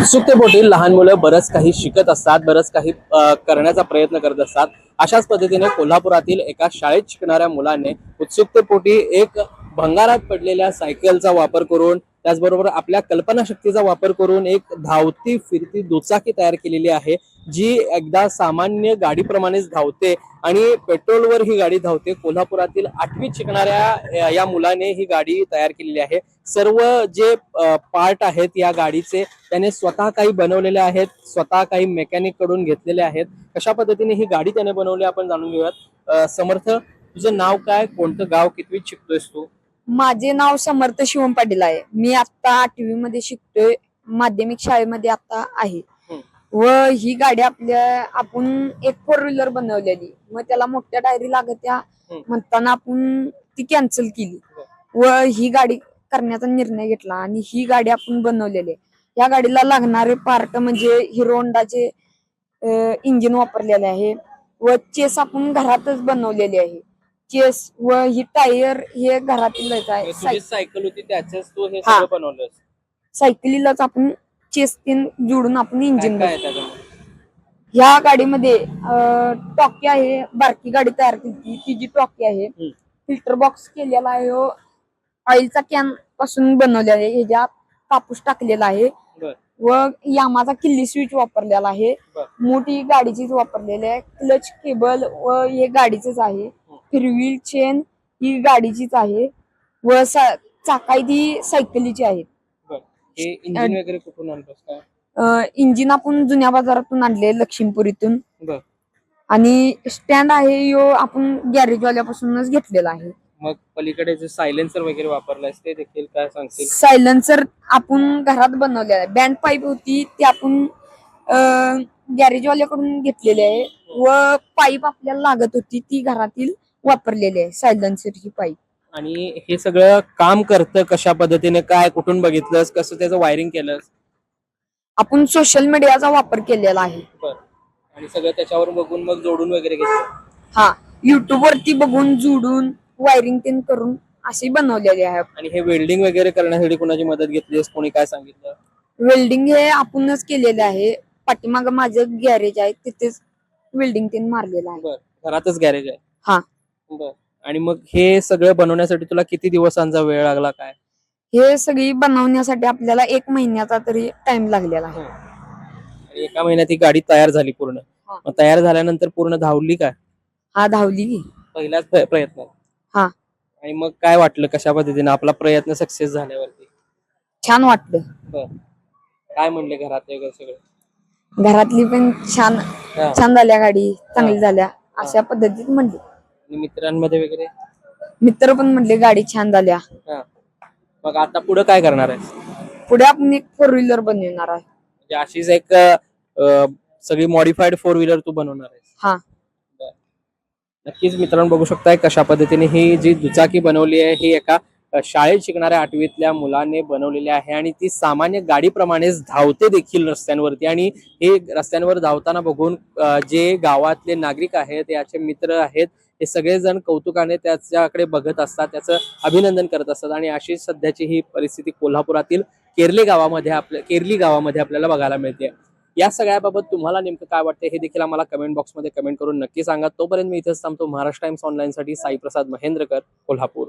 उत्सुकतेपोटी लहान मुलं बरंच काही शिकत असतात, बरंच काही करण्याचा प्रयत्न करत असतात. अशाच पद्धतीने कोल्हापुरातील एका शाळेत शिकणाऱ्या मुलाने उत्सुकतेपोटी एक भंगारात पडलेल्या सायकलचा वापर करून, त्याचबरोबर आपल्या कल्पनाशक्तीचा वापर करून एक धावती फिरती दुचाकी तयार केलेली आहे, जी एकदा सामान्य गाडीप्रमाणेच धावते आणि पेट्रोलवर ही गाडी धावते. कोल्हापुरातील 8वीत शिकणाऱ्या या मुलाने ही गाडी तयार केलेली आहे. सर्व जे पार्ट आहेत या गाडीचे त्याने स्वतः काही बनवलेले आहेत, स्वतः काही मेकॅनिक कडून घेतलेले आहेत. कशा पद्धतीने ही गाडी त्याने बनवली आपण जाणून घेऊयात. समर्थ, तुझं नाव काय, कोणतं गाव, कितवीत शिकतोयस तू? माझे नाव समर्थ शिवम पाटील आहे. मी आता 8वी मध्ये शिकतोय. माध्यमिक शाळेमध्ये आता आहे. व ही गाडी आपण एक 4 व्हीलर बनवलेली, मग त्याला मोठ्या टायरी लागत्या म्हणताना आपण ती कॅन्सल केली व ही गाडी करण्याचा निर्णय घेतला आणि ही गाडी आपण बनवलेली आहे. या गाडीला लागणारे पार्ट म्हणजे हिरो होंडाचे इंजिन वापरलेले आहे व चेस आपण घरातच बनवलेली आहे. चेस व ही टायर हे घरातीलच आहे. तुझी सायकल होती त्याच्याच तू हे सगळं बनवलंस? सायकलीलाच आपण चेस तीन जोडून आपण इंजिन काय त्याच्यामध्ये? ह्या गाडीमध्ये टॉकी आहे. बारकी गाडी तयार केली ती जी टॉकी आहे, फिल्टर बॉक्स केलेला आहे, ऑइलचा कॅन पासून बनवलेला आहे. ह्याच्यात कापूस टाकलेला आहे व यामाचा किल्ली स्विच वापरलेला आहे. मोठी गाडीचीच वापरलेली आहे. क्लच केबल व हे गाडीचेच आहे. व्हील चेन ही गाडीचीच आहे व चाकाई ती सायकलीची आहेत. इंजिन वगैरे कुठून आणतोस काय? इंजिन आपण जुन्या बाजारातून आणले, लक्ष्मीपुरीतून. आणि स्टँड आहे यो आपण गॅरेज वाल्यापासूनच घेतलेला आहे. मग पलीकडे जे सायलेन्सर वगैरे वापरलायस ते देखील काय सांगतील? सायलेन्सर आपण घरात बनवलेला आहे. बँड पाईप होती ती आपण गॅरेज वाल्याकडून घेतलेली आहे व पाईप आपल्याला लागत होती ती घरातील वापरलेली आहे, सायलेन्सरची पाईप. आणि हे सगळं काम करतं कशा पद्धतीने, काय कुठून बघितलंस, कसं त्याचं वायरिंग केलंस? आपण सोशल मीडियाचा वापर केलेला आहे. आणि सगळं त्याच्यावर बघून मग जोडून वगैरे घेतलं? हा, युट्यूब वरती बघून जोडून वायरिंग तेन करून अशी बनवलेली आहे. आणि हे वेल्डिंग वगैरे करण्यासाठी कोणाची मदत घेतलीस, कोणी काय सांगितलं? वेल्डिंग हे आपणच केलेलं आहे. पाठीमाग माझं गॅरेज आहे, तिथेच वेल्डिंग तेन मारलेलं आहे. घरातच गॅरेज आहे? हा. आणि मग हे सगळं बनवण्यासाठी तुला किती दिवसांचा वेळ लागला काय? हे सगळी बनवण्यासाठी आपल्याला 1 महिन्याचा तरी टाइम लागलेला आहे. एका महिन्यात ही गाडी तयार झाली पूर्ण? मग तयार झाल्यानंतर पूर्ण धावली काय? हा, धावली पहिल्याच प्रयत्नात? हा. आणि मग काय वाटलं, कशा पद्धतीने आपला प्रयत्न सक्सेस झाल्यावरती? छान वाटलं. काय म्हणले घरातले वगैरे सगळे? घरातली पण छान झाल्या, गाडी चांगली झाल्या अशा पद्धतीत म्हणले. आणि मित्रांमध्ये वगैरे? मित्र पण म्हणले गाडी छान झाल्या. मग आता पुढे काय करणार आहेस? पुढे आपण एक 4 व्हीलर बनवणार आहे. म्हणजे अशीच एक सगळी मॉडिफाईड 4 व्हीलर तू बनवणार आहेस? हा. नक्कीच मित्रांनो, बघू शकताय कशा पद्धतीने ही जी दुचाकी बनवली आहे ही एका शाळेत शिकणाऱ्या 8वीतल्या मुलाने बनवलेली आहे आणि ती सामान्य गाडीप्रमाणेच धावते देखील रस्त्यांवरती. आणि हे रस्त्यांवर धावताना बघून जे गावातले नागरिक आहेत, याचे मित्र आहेत, हे सगळेजण कौतुकाने त्याच्याकडे बघत असतात, त्याचं अभिनंदन करत असतात. आणि अशी सध्याची ही परिस्थिती कोल्हापुरातील केर्ली गावामध्ये आपल्याला बघायला मिळते. या सगळ्याबाबत तुम्हाला नेमकं काय वाटतं हे देखील आम्हाला कमेंट बॉक्समध्ये कमेंट करून नक्की सांगा. तोपर्यंत मी इथेच थांबतो. महाराष्ट्र टाइम्स ऑनलाईन साठी साई प्रसाद महेंद्रकर, कोल्हापूर.